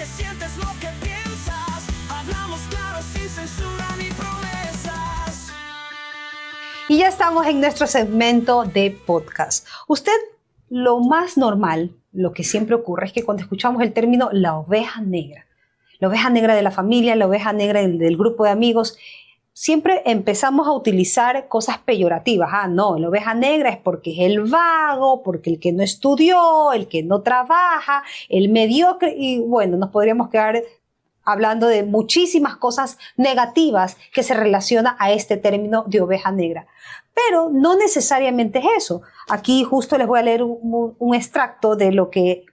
que sientes, lo que piensas. Hablamos claro, sin censura ni promesas. Y ya estamos en nuestro segmento de podcast. Usted, lo más normal, lo que siempre ocurre es que cuando escuchamos el término la oveja negra de la familia, la oveja negra del grupo de amigos, siempre empezamos a utilizar cosas peyorativas. Ah, no, la oveja negra es porque es el vago, porque el que no estudió, el que no trabaja, el mediocre, y bueno, nos podríamos quedar hablando de muchísimas cosas negativas que se relaciona a este término de oveja negra. Pero no necesariamente es eso. Aquí justo les voy a leer un extracto de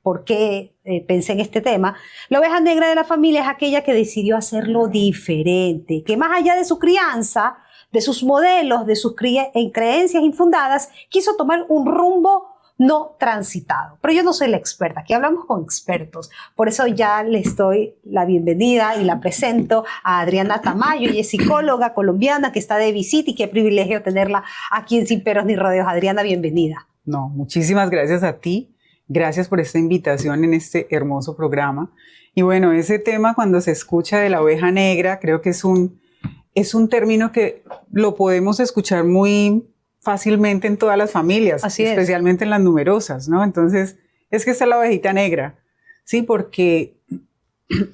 por qué pensé en este tema. La oveja negra de la familia es aquella que decidió hacerlo diferente, que más allá de su crianza, de sus modelos, de sus creencias infundadas, quiso tomar un rumbo no transitado. Pero yo no soy la experta, aquí hablamos con expertos. Por eso ya les doy la bienvenida y la presento a Adriana Tamayo. Ella es psicóloga colombiana que está de visita y qué privilegio tenerla aquí en Sin Peros ni Rodeos. Adriana, bienvenida. No, muchísimas gracias a ti. Gracias por esta invitación en este hermoso programa. Y bueno, ese tema cuando se escucha de la oveja negra, creo que es un término que lo podemos escuchar muy fácilmente en todas las familias, especialmente en las numerosas, ¿no? Entonces, es que está la ovejita negra, ¿sí? Porque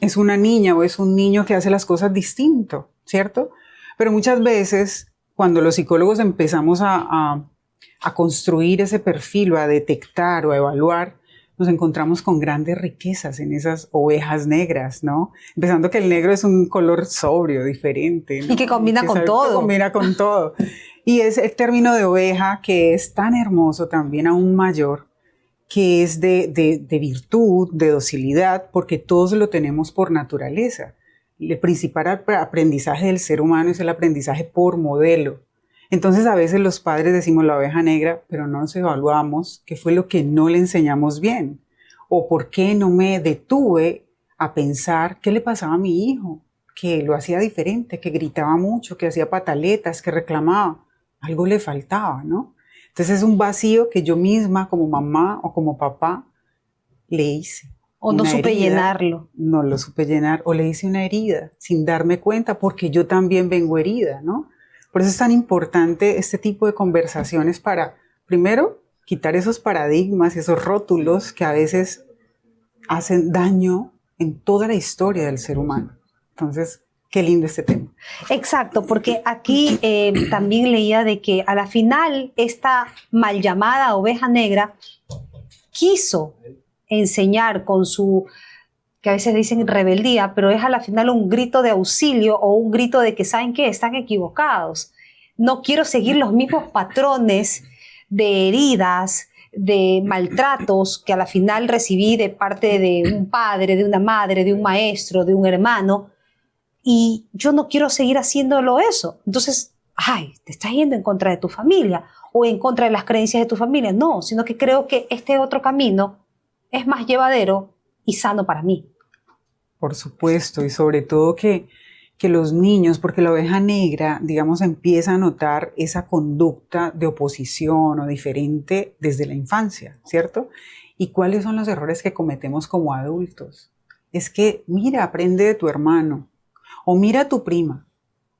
es una niña o es un niño que hace las cosas distinto, ¿cierto? Pero muchas veces, cuando los psicólogos empezamos a construir ese perfil o a detectar o a evaluar, nos encontramos con grandes riquezas en esas ovejas negras, ¿no? Empezando que el negro es un color sobrio, diferente, ¿no? Y que combina con todo. Que combina con todo. Y es el término de oveja que es tan hermoso también, aún mayor, que es de virtud, de docilidad, porque todos lo tenemos por naturaleza. El principal aprendizaje del ser humano es el aprendizaje por modelo. Entonces a veces los padres decimos la oveja negra, pero no nos evaluamos qué fue lo que no le enseñamos bien, o por qué no me detuve a pensar qué le pasaba a mi hijo, que lo hacía diferente, que gritaba mucho, que hacía pataletas, que reclamaba. Algo le faltaba, ¿no? Entonces es un vacío que yo misma como mamá o como papá le hice. O no supe llenarlo. No lo supe llenar, o le hice una herida sin darme cuenta, porque yo también vengo herida, ¿no? Por eso es tan importante este tipo de conversaciones para, primero, quitar esos paradigmas, esos rótulos que a veces hacen daño en toda la historia del ser humano. Entonces, qué lindo este tema. Exacto, porque aquí también leía de que a la final esta mal llamada oveja negra quiso enseñar con su, que a veces dicen rebeldía, pero es a la final un grito de auxilio o un grito de que ¿saben qué? Están equivocados. No quiero seguir los mismos patrones de heridas, de maltratos que a la final recibí de parte de un padre, de una madre, de un maestro, de un hermano. Y yo no quiero seguir haciéndolo eso. Entonces, te estás yendo en contra de tu familia o en contra de las creencias de tu familia. No, sino que creo que este otro camino es más llevadero y sano para mí. Por supuesto, y sobre todo que los niños, porque la oveja negra, digamos, empieza a notar esa conducta de oposición o diferente desde la infancia, ¿cierto? ¿Y cuáles son los errores que cometemos como adultos? Es que, mira, aprende de tu hermano. O mira a tu prima,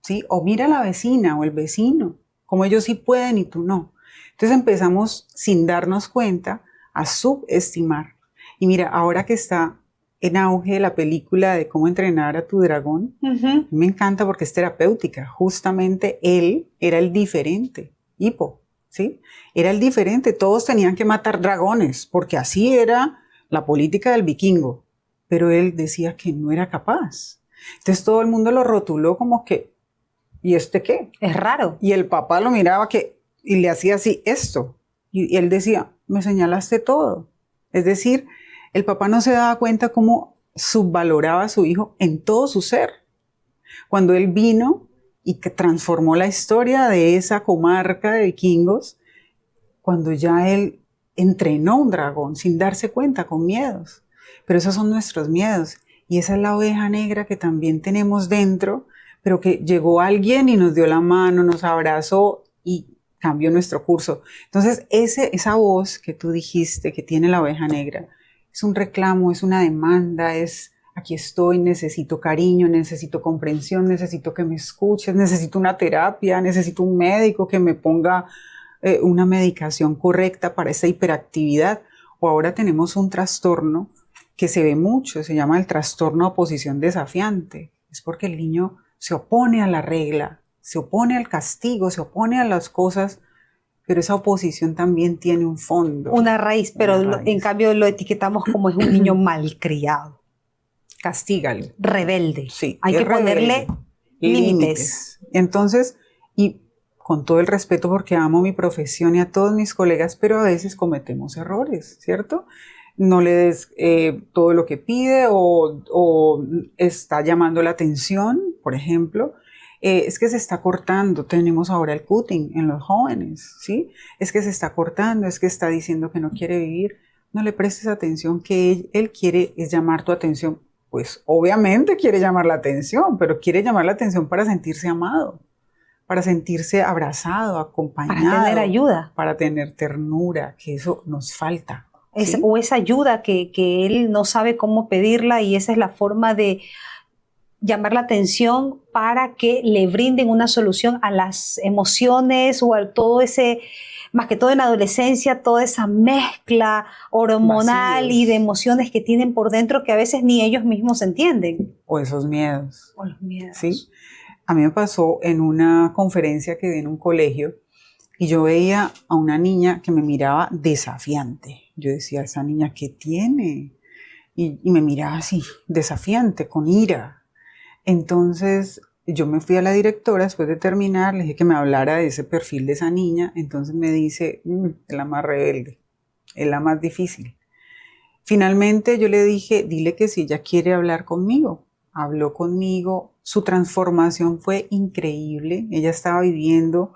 ¿sí? O mira a la vecina o el vecino, como ellos sí pueden y tú no. Entonces empezamos, sin darnos cuenta, a subestimar. Y mira, ahora que está en auge la película de Cómo entrenar a tu dragón, me encanta porque es terapéutica. Justamente él era el diferente, Hippo, ¿sí? Era el diferente. Todos tenían que matar dragones, porque así era la política del vikingo. Pero él decía que no era capaz. Entonces todo el mundo lo rotuló como que, ¿y este qué? Es raro. Y el papá lo miraba y le hacía así, esto. Y él decía, me señalaste todo. Es decir, el papá no se daba cuenta cómo subvaloraba a su hijo en todo su ser. Cuando él vino y que transformó la historia de esa comarca de vikingos, cuando ya él entrenó un dragón sin darse cuenta, con miedos. Pero esos son nuestros miedos. Y esa es la oveja negra que también tenemos dentro, pero que llegó alguien y nos dio la mano, nos abrazó y cambió nuestro curso. Entonces, esa voz que tú dijiste que tiene la oveja negra, es un reclamo, es una demanda, es aquí estoy, necesito cariño, necesito comprensión, necesito que me escuches, necesito una terapia, necesito un médico que me ponga una medicación correcta para esa hiperactividad. O ahora tenemos un trastorno que se ve mucho, se llama el trastorno de oposición desafiante. Es porque el niño se opone a la regla, se opone al castigo, se opone a las cosas, pero esa oposición también tiene un fondo. Una raíz, pero Una raíz. en cambio lo etiquetamos como es un niño malcriado, Castígalo. rebelde. Sí, Hay es que ponerle rebelde. límites. Entonces, y con todo el respeto porque amo mi profesión y a todos mis colegas, pero a veces cometemos errores, ¿cierto? No le des todo lo que pide o está llamando la atención, por ejemplo. Es que se está cortando, tenemos ahora el cutting en los jóvenes, ¿sí? Es que se está cortando, es que está diciendo que no quiere vivir. No le prestes atención, que él quiere es llamar tu atención. Pues obviamente quiere llamar la atención, pero quiere llamar la atención para sentirse amado, para sentirse abrazado, acompañado. Para tener ayuda. Para tener ternura, que eso nos falta. ¿Sí? O esa ayuda que él no sabe cómo pedirla y esa es la forma de llamar la atención para que le brinden una solución a las emociones o a todo ese, más que todo en la adolescencia, toda esa mezcla hormonal Vacíos. y de emociones que tienen por dentro que a veces ni ellos mismos entienden. O esos miedos. O los miedos. ¿Sí? A mí me pasó en una conferencia que di en un colegio y yo veía a una niña que me miraba desafiante. Yo decía, ¿esa niña qué tiene? Y me miraba así, desafiante, con ira. Entonces yo me fui a la directora después de terminar, le dije que me hablara de ese perfil de esa niña. Entonces me dice, es la más rebelde, es la más difícil. Finalmente yo le dije, dile que si ella quiere hablar conmigo. Habló conmigo, su transformación fue increíble. Ella estaba viviendo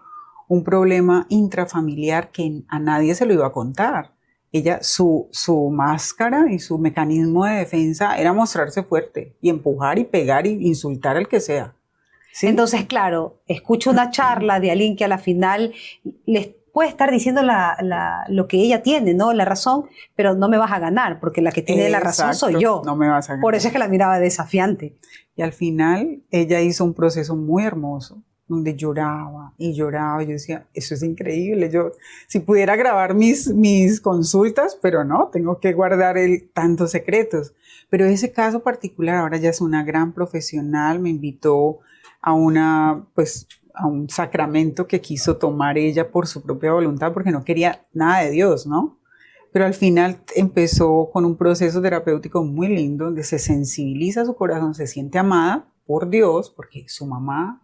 un problema intrafamiliar que a nadie se lo iba a contar. Ella, su máscara y su mecanismo de defensa era mostrarse fuerte y empujar y pegar y insultar al que sea. ¿Sí? Entonces, claro, escucho una charla de alguien que a la final les puede estar diciendo lo que ella tiene, ¿no? La razón, pero no me vas a ganar, porque la que tiene la razón soy yo. No me vas a ganar. Por eso es que la miraba desafiante. Y al final ella hizo un proceso muy hermoso, donde lloraba y lloraba. Yo decía, eso es increíble. Yo, si pudiera grabar mis consultas, pero no, tengo que guardar tantos secretos. Pero ese caso particular, ahora ya es una gran profesional, me invitó a un sacramento que quiso tomar ella por su propia voluntad, porque no quería nada de Dios, ¿no? Pero al final empezó con un proceso terapéutico muy lindo, donde se sensibiliza su corazón, se siente amada por Dios, porque su mamá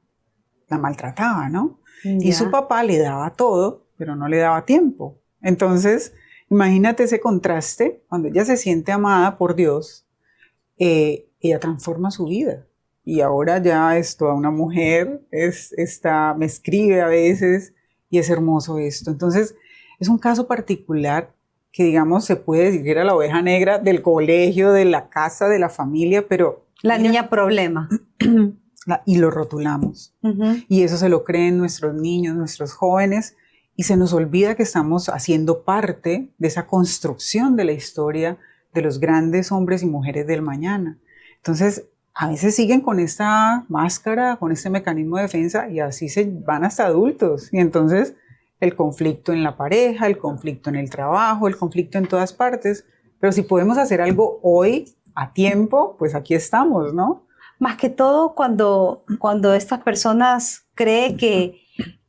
la maltrataba, ¿no? Y su papá le daba todo, pero no le daba tiempo. Entonces, imagínate ese contraste, cuando ella se siente amada por Dios, ella transforma su vida. Y ahora ya es toda una mujer, me escribe a veces, y es hermoso esto. Entonces, es un caso particular que, digamos, se puede decir que era la oveja negra del colegio, de la casa, de la familia, pero... La niña problema. Y lo rotulamos. Y eso se lo creen nuestros niños, nuestros jóvenes, y se nos olvida que estamos haciendo parte de esa construcción de la historia de los grandes hombres y mujeres del mañana. Entonces, a veces siguen con esta máscara, con este mecanismo de defensa, y así se van hasta adultos. Y entonces el conflicto en la pareja, el conflicto en el trabajo, el conflicto en todas partes. Pero si podemos hacer algo hoy, a tiempo, pues aquí estamos, ¿no? Más que todo cuando estas personas creen que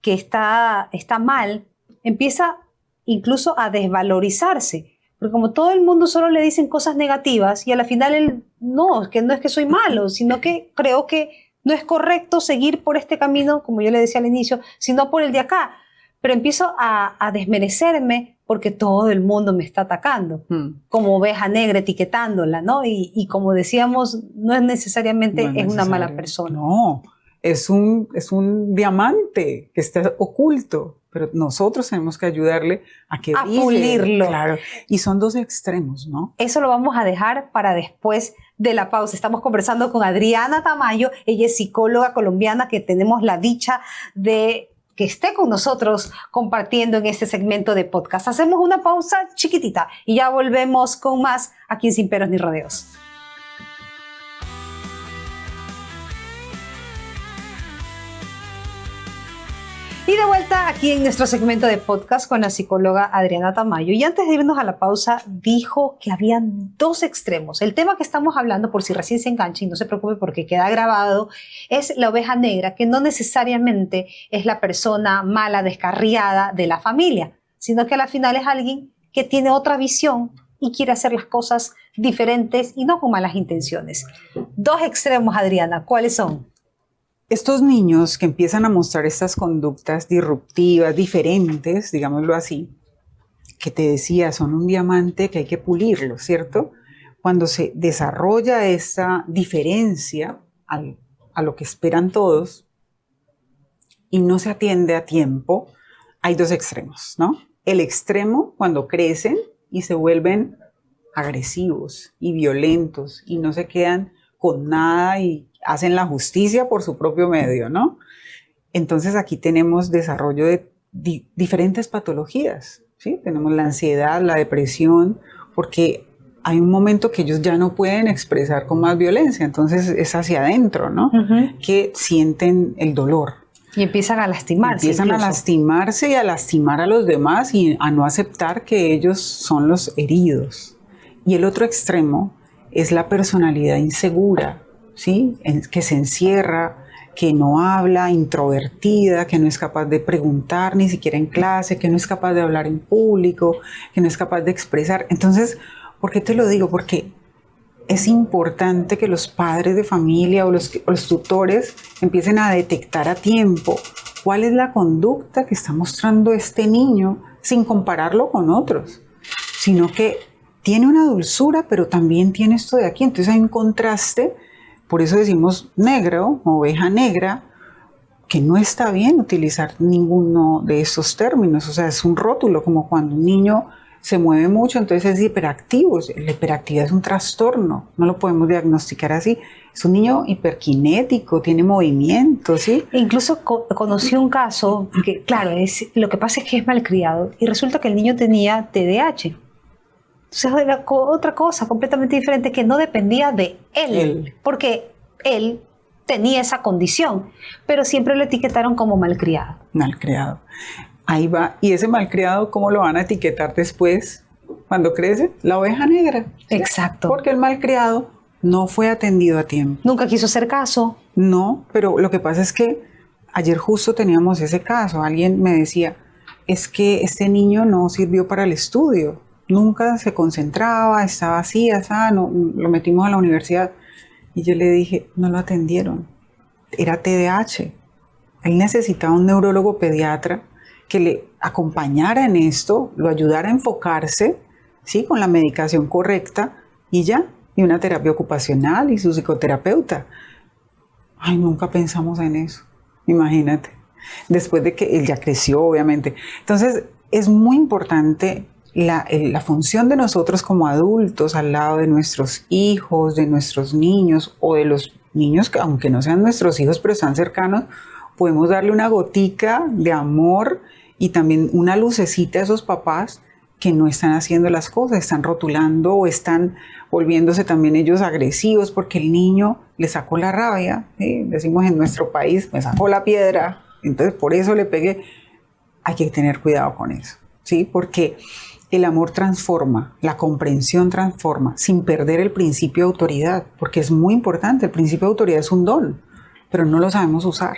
está mal, empieza incluso a desvalorizarse. Porque como todo el mundo solo le dicen cosas negativas y a la final él, no es que soy malo, sino que creo que no es correcto seguir por este camino, como yo le decía al inicio, sino por el de acá. Pero empiezo a desmerecerme porque todo el mundo me está atacando, como oveja negra, etiquetándola, ¿no? Y como decíamos, no es necesariamente es una mala persona. No, es un diamante que está oculto, pero nosotros tenemos que ayudarle a que brille, pulirlo. Claro, y son dos extremos, ¿no? Eso lo vamos a dejar para después de la pausa. Estamos conversando con Adriana Tamayo, ella es psicóloga colombiana que tenemos la dicha de que esté con nosotros compartiendo en este segmento de podcast. Hacemos una pausa chiquitita y ya volvemos con más aquí en Sin Peros ni Rodeos. Y de vuelta aquí en nuestro segmento de podcast con la psicóloga Adriana Tamayo. Y antes de irnos a la pausa, dijo que habían dos extremos. El tema que estamos hablando, por si recién se engancha y no se preocupe porque queda grabado, es la oveja negra, que no necesariamente es la persona mala, descarriada de la familia, sino que al final es alguien que tiene otra visión y quiere hacer las cosas diferentes y no con malas intenciones. Dos extremos, Adriana, ¿cuáles son? Estos niños que empiezan a mostrar estas conductas disruptivas, diferentes, digámoslo así, que te decía, son un diamante que hay que pulirlo, ¿cierto? Cuando se desarrolla esa diferencia a lo que esperan todos y no se atiende a tiempo, hay dos extremos, ¿no? El extremo cuando crecen y se vuelven agresivos y violentos y no se quedan con nada y hacen la justicia por su propio medio, ¿no? Entonces aquí tenemos desarrollo de diferentes patologías, ¿sí? Tenemos la ansiedad, la depresión, porque hay un momento que ellos ya no pueden expresar con más violencia, entonces es hacia adentro, ¿no? Que sienten el dolor. Y empiezan a lastimarse. Empiezan a lastimarse y a lastimar a los demás y a no aceptar que ellos son los heridos. Y el otro extremo es la personalidad insegura, ¿sí? Que se encierra, que no habla, introvertida, que no es capaz de preguntar ni siquiera en clase, que no es capaz de hablar en público, que no es capaz de expresar. Entonces, ¿por qué te lo digo? Porque es importante que los padres de familia o los tutores empiecen a detectar a tiempo cuál es la conducta que está mostrando este niño sin compararlo con otros, sino que tiene una dulzura, pero también tiene esto de aquí. Entonces hay un contraste, por eso decimos negro, oveja negra, que no está bien utilizar ninguno de esos términos. O sea, es un rótulo, como cuando un niño se mueve mucho, entonces es hiperactivo. La hiperactividad es un trastorno, no lo podemos diagnosticar así. Es un niño hiperkinético, tiene movimiento, ¿sí? E incluso conocí un caso que, claro, lo que pasa es que es malcriado y resulta que el niño tenía TDAH. Entonces era otra cosa completamente diferente que no dependía de él, porque él tenía esa condición, pero siempre lo etiquetaron como malcriado. Malcriado. Ahí va. ¿Y ese malcriado cómo lo van a etiquetar después, cuando crece? La oveja negra. Exacto. Porque el malcriado no fue atendido a tiempo. Nunca quiso hacer caso. No, pero lo que pasa es que ayer justo teníamos ese caso. Alguien me decía, es que este niño no sirvió para el estudio. Nunca se concentraba, estaba así, no, lo metimos a la universidad. Y yo le dije, no lo atendieron. Era TDAH. Él necesitaba un neurólogo pediatra que le acompañara en esto, lo ayudara a enfocarse, ¿sí? Con la medicación correcta y ya, y una terapia ocupacional y su psicoterapeuta. Ay, nunca pensamos en eso, imagínate. Después de que él ya creció, obviamente. Entonces, es muy importante la función de nosotros como adultos al lado de nuestros hijos, de nuestros niños o de los niños que, aunque no sean nuestros hijos, pero están cercanos, podemos darle una gotica de amor y también una lucecita a esos papás que no están haciendo las cosas, están rotulando o están volviéndose también ellos agresivos porque el niño le sacó la rabia, ¿sí? Decimos en nuestro país, me sacó la piedra, entonces por eso le pegué. Hay que tener cuidado con eso, ¿sí? Porque el amor transforma, la comprensión transforma, sin perder el principio de autoridad, porque es muy importante, el principio de autoridad es un don, pero no lo sabemos usar.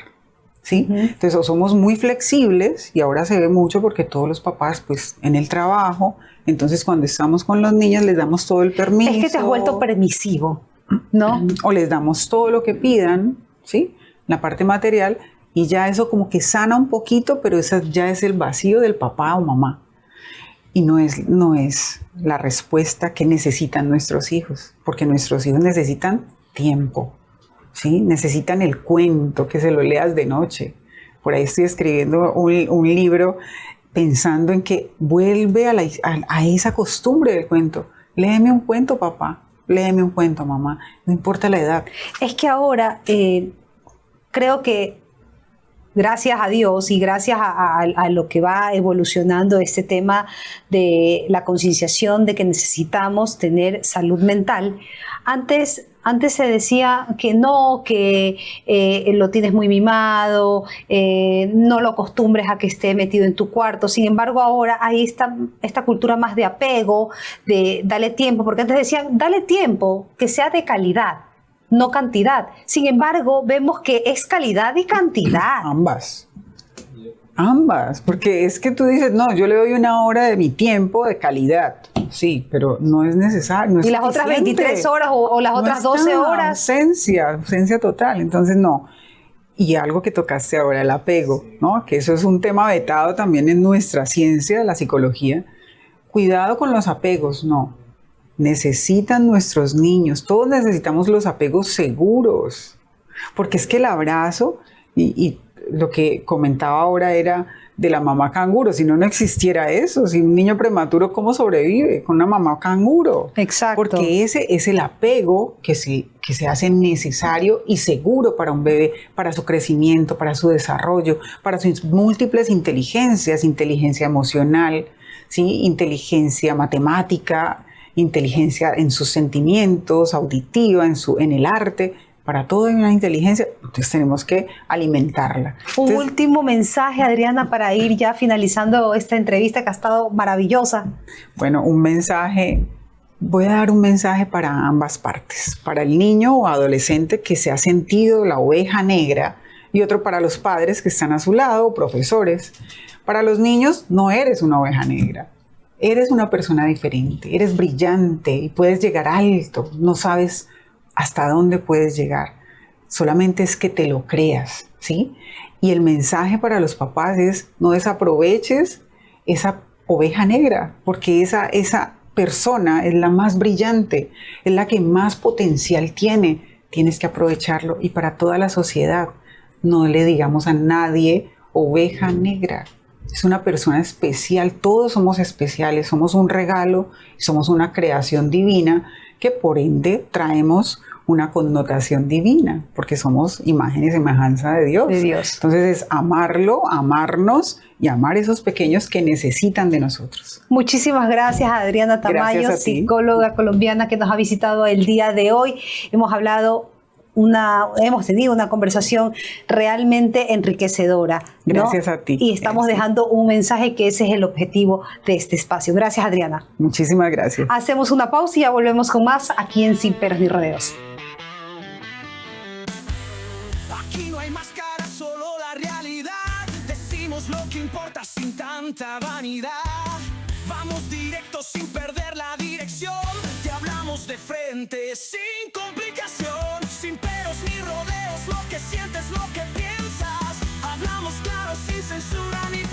¿Sí? Entonces o somos muy flexibles y ahora se ve mucho porque todos los papás pues en el trabajo, entonces cuando estamos con los niños les damos todo el permiso. Es que te has vuelto permisivo, ¿no? O les damos todo lo que pidan, ¿sí? La parte material y ya eso como que sana un poquito, pero esa ya es el vacío del papá o mamá. Y no es la respuesta que necesitan nuestros hijos, porque nuestros hijos necesitan tiempo. ¿Sí? Necesitan el cuento, que se lo leas de noche. Por ahí estoy escribiendo un libro pensando en que vuelve a esa costumbre del cuento. Léeme un cuento, papá. Léeme un cuento, mamá. No importa la edad. Es que ahora creo que gracias a Dios y gracias a lo que va evolucionando este tema de la concienciación de que necesitamos tener salud mental, antes Antes se decía que no, que lo tienes muy mimado, no lo acostumbres a que esté metido en tu cuarto. Sin embargo, ahora hay esta cultura más de apego, de dale tiempo, porque antes decían, dale tiempo, que sea de calidad, no cantidad. Sin embargo, vemos que es calidad y cantidad. Ambas, porque es que tú dices, no, yo le doy 1 hora de mi tiempo de calidad, sí, pero no es necesario, no es Y las otras 23 horas o las otras 12 horas. Ausencia total, entonces no. Y algo que tocaste ahora, el apego, ¿no? Que eso es un tema vetado también en nuestra ciencia de la psicología. Cuidado con los apegos, no. Necesitan nuestros niños, todos necesitamos los apegos seguros, porque es que el abrazo y lo que comentaba ahora era de la mamá canguro, si no, no existiera eso, si un niño prematuro, ¿cómo sobrevive con una mamá canguro? Exacto. Porque ese es el apego que se hace necesario y seguro para un bebé, para su crecimiento, para su desarrollo, para sus múltiples inteligencias, inteligencia emocional, ¿sí? Inteligencia matemática, inteligencia en sus sentimientos, auditiva, en el arte. Para todo hay una inteligencia, entonces tenemos que alimentarla. Un último mensaje, Adriana, para ir ya finalizando esta entrevista que ha estado maravillosa. Bueno, voy a dar un mensaje para ambas partes, para el niño o adolescente que se ha sentido la oveja negra y otro para los padres que están a su lado, profesores. Para los niños, no eres una oveja negra. Eres una persona diferente, eres brillante y puedes llegar alto, no sabes hasta dónde puedes llegar, solamente es que te lo creas, ¿sí? Y el mensaje para los papás es no desaproveches esa oveja negra, porque esa persona es la más brillante, es la que más potencial tiene, tienes que aprovecharlo. Y para toda la sociedad, no le digamos a nadie oveja negra. Es una persona especial, todos somos especiales, somos un regalo, somos una creación divina que por ende traemos una connotación divina, porque somos imagen y semejanza de Dios. Entonces es amarlo, amarnos y amar a esos pequeños que necesitan de nosotros. Muchísimas gracias, Adriana Tamayo, psicóloga colombiana que nos ha visitado el día de hoy. Hemos tenido una conversación realmente enriquecedora, ¿no? Gracias a ti. Y estamos dejando un mensaje que ese es el objetivo de este espacio. Gracias, Adriana. Muchísimas gracias. Hacemos una pausa y ya volvemos con más aquí en Sin Peros ni Rodeos. Aquí no hay máscara, solo la realidad. Decimos lo que importa sin tanta vanidad. Vamos directo sin perder la dirección. Te hablamos de frente sin complicación. Sin peros ni rodeos, lo que sientes, lo que piensas. Hablamos claro sin censura ni